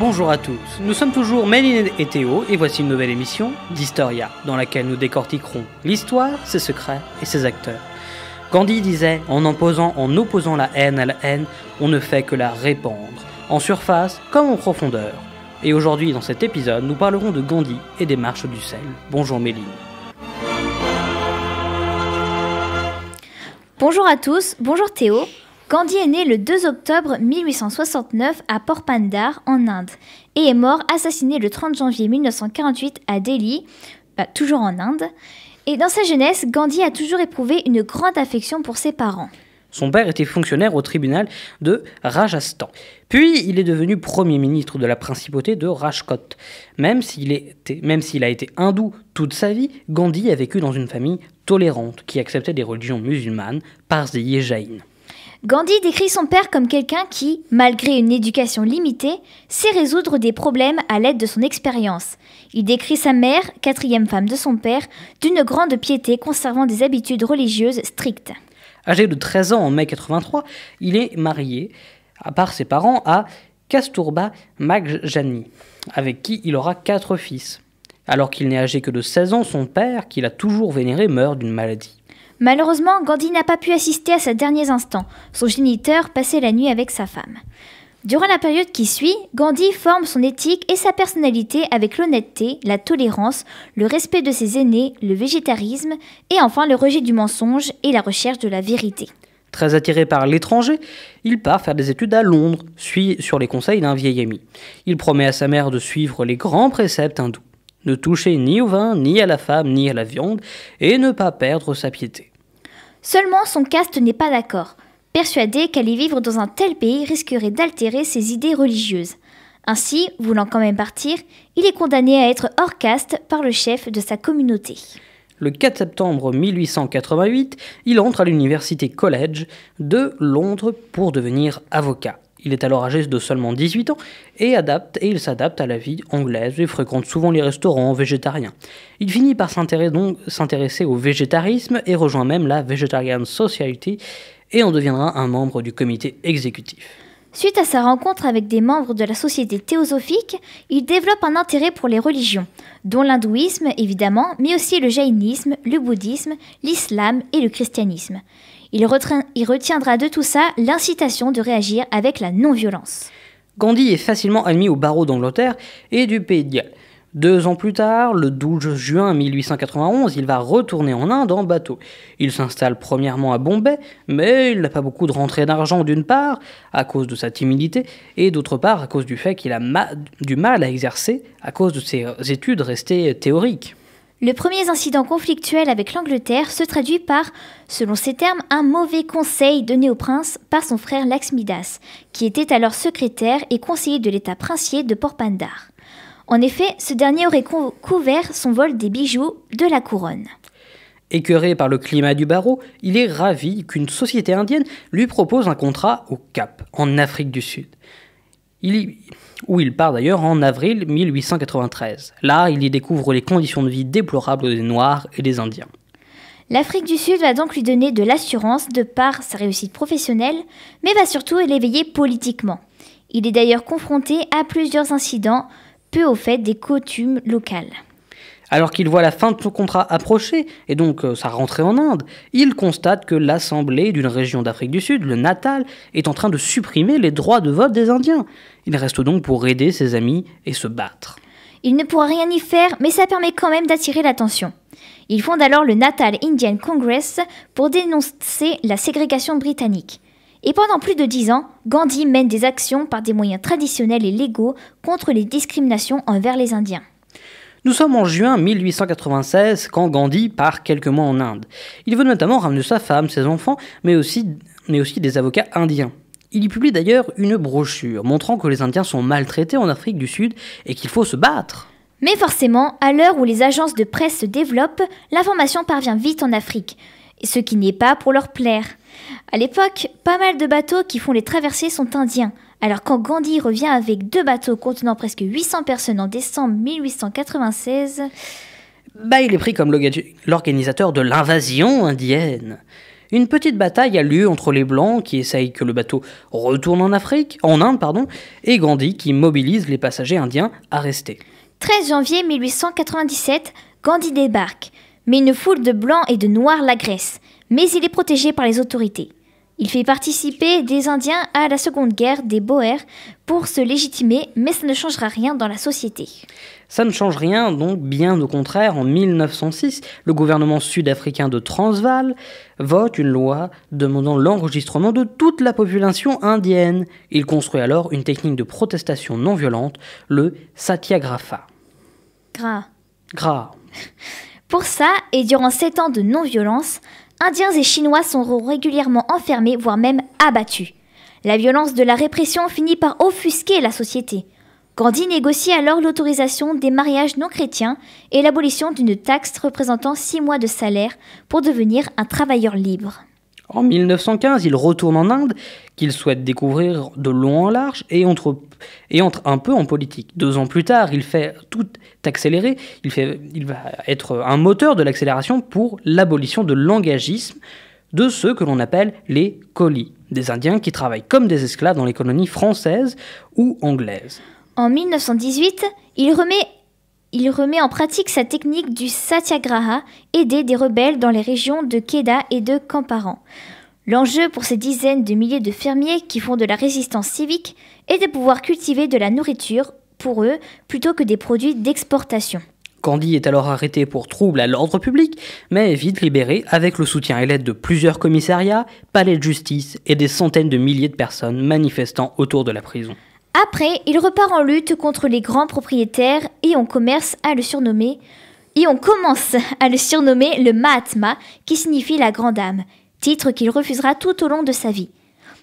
Bonjour à tous, nous sommes toujours Méline et Théo et voici une nouvelle émission d'Historia dans laquelle nous décortiquerons l'histoire, ses secrets et ses acteurs. Gandhi disait en opposant la haine à la haine, on ne fait que la répandre, en surface comme en profondeur. Et aujourd'hui dans cet épisode, nous parlerons de Gandhi et des marches du sel. Bonjour Méline. Bonjour à tous, bonjour Théo. Gandhi est né le 2 octobre 1869 à Porpandar, en Inde, et est mort assassiné le 30 janvier 1948 à Delhi, toujours en Inde. Et dans sa jeunesse, Gandhi a toujours éprouvé une grande affection pour ses parents. Son père était fonctionnaire au tribunal de Rajasthan. Puis il est devenu premier ministre de la principauté de Rajkot. Même s'il a été hindou toute sa vie, Gandhi a vécu dans une famille tolérante qui acceptait des religions musulmanes, parsi et jaïn. Gandhi décrit son père comme quelqu'un qui, malgré une éducation limitée, sait résoudre des problèmes à l'aide de son expérience. Il décrit sa mère, quatrième femme de son père, d'une grande piété conservant des habitudes religieuses strictes. Âgé de 13 ans en mai 83, il est marié, par ses parents, à Kasturba Makhjani, avec qui il aura 4 fils. Alors qu'il n'est âgé que de 16 ans, son père, qu'il a toujours vénéré, meurt d'une maladie. Malheureusement, Gandhi n'a pas pu assister à ses derniers instants. Son géniteur passait la nuit avec sa femme. Durant la période qui suit, Gandhi forme son éthique et sa personnalité avec l'honnêteté, la tolérance, le respect de ses aînés, le végétarisme et enfin le rejet du mensonge et la recherche de la vérité. Très attiré par l'étranger, il part faire des études à Londres, sur les conseils d'un vieil ami. Il promet à sa mère de suivre les grands préceptes hindous, ne toucher ni au vin, ni à la femme, ni à la viande, et ne pas perdre sa piété. Seulement son caste n'est pas d'accord, persuadé qu'aller vivre dans un tel pays risquerait d'altérer ses idées religieuses. Ainsi, voulant quand même partir, il est condamné à être hors caste par le chef de sa communauté. Le 4 septembre 1888, il entre à l'University College de Londres pour devenir avocat. Il est alors âgé de seulement 18 ans et il s'adapte à la vie anglaise et fréquente souvent les restaurants végétariens. Il finit par s'intéresser au végétarisme et rejoint même la Vegetarian Society et en deviendra un membre du comité exécutif. Suite à sa rencontre avec des membres de la société théosophique, il développe un intérêt pour les religions, dont l'hindouisme évidemment, mais aussi le jaïnisme, le bouddhisme, l'islam et le christianisme. Il retiendra de tout ça l'incitation de réagir avec la non-violence. Gandhi est facilement admis au barreau d'Angleterre et du Pays de Galles. 2 ans plus tard, le 12 juin 1891, il va retourner en Inde en bateau. Il s'installe premièrement à Bombay, mais il n'a pas beaucoup de rentrée d'argent d'une part, à cause de sa timidité, et d'autre part à cause du fait qu'il a du mal à exercer, à cause de ses études restées théoriques. Le premier incident conflictuel avec l'Angleterre se traduit par, selon ses termes, un mauvais conseil donné au prince par son frère Laxmidas, qui était alors secrétaire et conseiller de l'état princier de Porpandar. En effet, ce dernier aurait couvert son vol des bijoux de la couronne. Écœuré par le climat du barreau, il est ravi qu'une société indienne lui propose un contrat au Cap, en Afrique du Sud. Où il part d'ailleurs en avril 1893. Là, il y découvre les conditions de vie déplorables des Noirs et des Indiens. L'Afrique du Sud va donc lui donner de l'assurance de par sa réussite professionnelle, mais va surtout l'éveiller politiquement. Il est d'ailleurs confronté à plusieurs incidents, peu au fait des coutumes locales. Alors qu'il voit la fin de son contrat approcher, et donc sa rentrée en Inde, il constate que l'Assemblée d'une région d'Afrique du Sud, le Natal, est en train de supprimer les droits de vote des Indiens. Il reste donc pour aider ses amis et se battre. Il ne pourra rien y faire, mais ça permet quand même d'attirer l'attention. Il fonde alors le Natal Indian Congress pour dénoncer la ségrégation britannique. Et pendant plus de 10 ans, Gandhi mène des actions par des moyens traditionnels et légaux contre les discriminations envers les Indiens. Nous sommes en juin 1896 quand Gandhi part quelques mois en Inde. Il veut notamment ramener sa femme, ses enfants, mais aussi des avocats indiens. Il y publie d'ailleurs une brochure montrant que les Indiens sont maltraités en Afrique du Sud et qu'il faut se battre. Mais forcément, à l'heure où les agences de presse se développent, l'information parvient vite en Afrique, ce qui n'est pas pour leur plaire. À l'époque, pas mal de bateaux qui font les traversées sont indiens. Alors quand Gandhi revient avec 2 bateaux contenant presque 800 personnes en décembre 1896... il est pris comme l'organisateur de l'invasion indienne. Une petite bataille a lieu entre les Blancs qui essayent que le bateau retourne en Inde, et Gandhi qui mobilise les passagers indiens à rester. 13 janvier 1897, Gandhi débarque, mais une foule de Blancs et de Noirs l'agresse, mais il est protégé par les autorités. Il fait participer des Indiens à la seconde guerre des Boers pour se légitimer, mais ça ne changera rien dans la société. Ça ne change rien, donc bien au contraire, en 1906, le gouvernement sud-africain de Transvaal vote une loi demandant l'enregistrement de toute la population indienne. Il construit alors une technique de protestation non violente, le satyagraha. Gras. Pour ça, et durant 7 ans de non-violence, Indiens et Chinois sont régulièrement enfermés, voire même abattus. La violence de la répression finit par offusquer la société. Gandhi négocie alors l'autorisation des mariages non chrétiens et l'abolition d'une taxe représentant 6 mois de salaire pour devenir un travailleur libre. En 1915, il retourne en Inde, qu'il souhaite découvrir de long en large, et entre un peu en politique. 2 ans plus tard, il fait tout accélérer, il va être un moteur de l'accélération pour l'abolition de l'engagisme de ceux que l'on appelle les colis, des Indiens qui travaillent comme des esclaves dans les colonies françaises ou anglaises. En 1918, il remet en pratique sa technique du satyagraha, aidé des rebelles dans les régions de Kedah et de Champaran. L'enjeu pour ces dizaines de milliers de fermiers qui font de la résistance civique est de pouvoir cultiver de la nourriture pour eux plutôt que des produits d'exportation. Gandhi est alors arrêté pour trouble à l'ordre public, mais vite libéré avec le soutien et l'aide de plusieurs commissariats, palais de justice et des centaines de milliers de personnes manifestant autour de la prison. Après, il repart en lutte contre les grands propriétaires et on commence à le surnommer le Mahatma, qui signifie la grande âme, titre qu'il refusera tout au long de sa vie.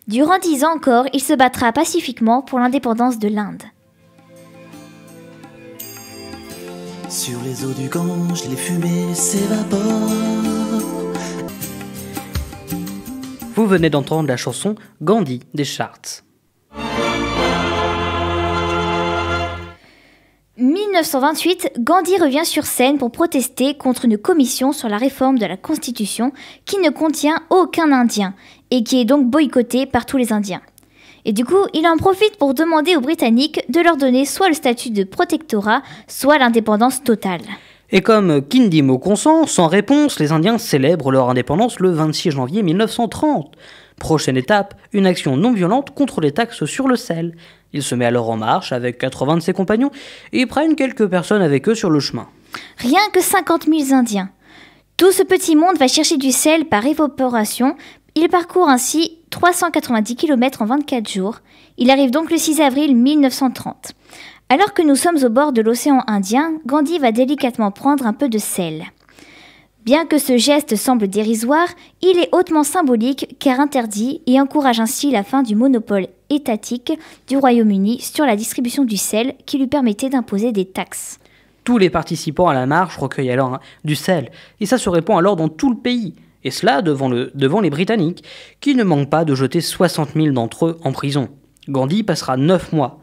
Durant 10 ans encore, il se battra pacifiquement pour l'indépendance de l'Inde. Sur les eaux du Gange, les fumées s'évaporent. Vous venez d'entendre la chanson Gandhi des Charts. 1928, Gandhi revient sur scène pour protester contre une commission sur la réforme de la Constitution qui ne contient aucun Indien et qui est donc boycottée par tous les Indiens. Et du coup, il en profite pour demander aux Britanniques de leur donner soit le statut de protectorat, soit l'indépendance totale. Et comme Kindimo consent, sans réponse, les Indiens célèbrent leur indépendance le 26 janvier 1930. Prochaine étape, une action non violente contre les taxes sur le sel. Il se met alors en marche avec 80 de ses compagnons et prennent quelques personnes avec eux sur le chemin. Rien que 50 000 Indiens. Tout ce petit monde va chercher du sel par évaporation. Il parcourt ainsi 390 km en 24 jours. Il arrive donc le 6 avril 1930. Alors que nous sommes au bord de l'océan Indien, Gandhi va délicatement prendre un peu de sel. Bien que ce geste semble dérisoire, il est hautement symbolique car interdit et encourage ainsi la fin du monopole étatique du Royaume-Uni sur la distribution du sel qui lui permettait d'imposer des taxes. Tous les participants à la marche recueillent alors du sel et ça se répand alors dans tout le pays. Et cela devant les Britanniques qui ne manquent pas de jeter 60 000 d'entre eux en prison. Gandhi passera 9 mois.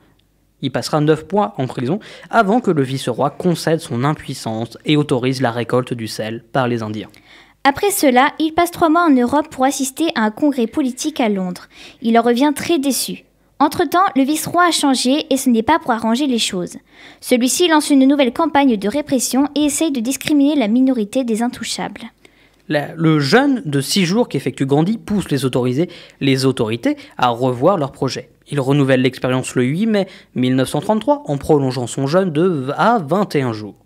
Il passera 9 mois en prison avant que le vice-roi concède son impuissance et autorise la récolte du sel par les Indiens. Après cela, il passe 3 mois en Europe pour assister à un congrès politique à Londres. Il en revient très déçu. Entre-temps, le vice-roi a changé et ce n'est pas pour arranger les choses. Celui-ci lance une nouvelle campagne de répression et essaye de discriminer la minorité des intouchables. Le jeûne de 6 jours qu'effectue Gandhi pousse les autorités à revoir leur projet. Il renouvelle l'expérience le 8 mai 1933 en prolongeant son jeûne à 21 jours.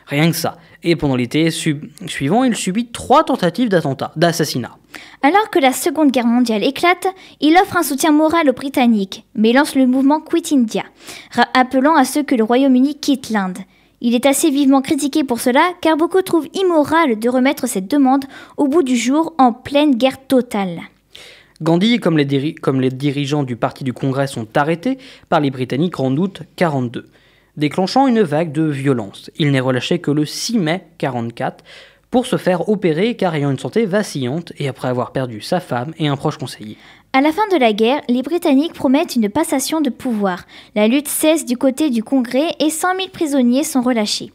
Rien que ça. Et pendant l'été suivant, il subit 3 tentatives d'assassinat. Alors que la Seconde Guerre mondiale éclate, il offre un soutien moral aux Britanniques, mais lance le mouvement Quit India, appelant à ce que le Royaume-Uni quitte l'Inde. Il est assez vivement critiqué pour cela, car beaucoup trouvent immoral de remettre cette demande au bout du jour en pleine guerre totale. Gandhi, comme les dirigeants du Parti du Congrès, sont arrêtés par les Britanniques en août 1942, déclenchant une vague de violence. Il n'est relâché que le 6 mai 1944 pour se faire opérer car ayant une santé vacillante et après avoir perdu sa femme et un proche conseiller. À la fin de la guerre, les Britanniques promettent une passation de pouvoir. La lutte cesse du côté du Congrès et 100 000 prisonniers sont relâchés.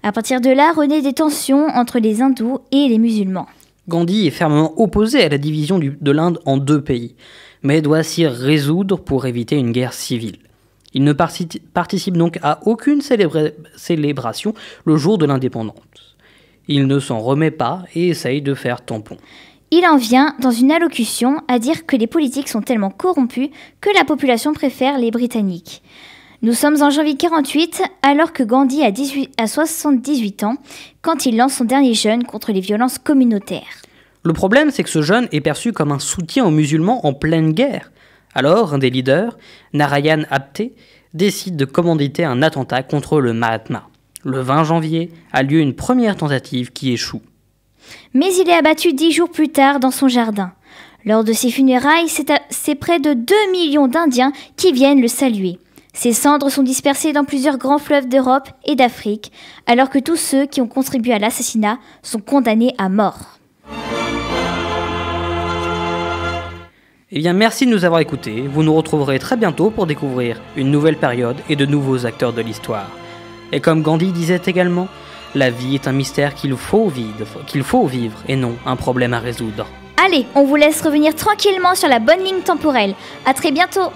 À partir de là, renaissent des tensions entre les hindous et les musulmans. Gandhi est fermement opposé à la division de l'Inde en 2 pays, mais doit s'y résoudre pour éviter une guerre civile. Il ne participe donc à aucune célébration le jour de l'indépendance. Il ne s'en remet pas et essaye de faire tampon. Il en vient, dans une allocution, à dire que les politiques sont tellement corrompus que la population préfère les Britanniques. Nous sommes en janvier 48, alors que Gandhi a 78 ans, quand il lance son dernier jeûne contre les violences communautaires. Le problème, c'est que ce jeûne est perçu comme un soutien aux musulmans en pleine guerre. Alors, un des leaders, Narayan Apte, décide de commanditer un attentat contre le Mahatma. Le 20 janvier a lieu une première tentative qui échoue. Mais il est abattu 10 jours plus tard dans son jardin. Lors de ses funérailles, c'est près de 2 millions d'Indiens qui viennent le saluer. Ses cendres sont dispersées dans plusieurs grands fleuves d'Europe et d'Afrique, alors que tous ceux qui ont contribué à l'assassinat sont condamnés à mort. Eh bien, merci de nous avoir écoutés. Vous nous retrouverez très bientôt pour découvrir une nouvelle période et de nouveaux acteurs de l'histoire. Et comme Gandhi disait également, la vie est un mystère qu'il faut vivre et non un problème à résoudre. Allez, on vous laisse revenir tranquillement sur la bonne ligne temporelle. À très bientôt!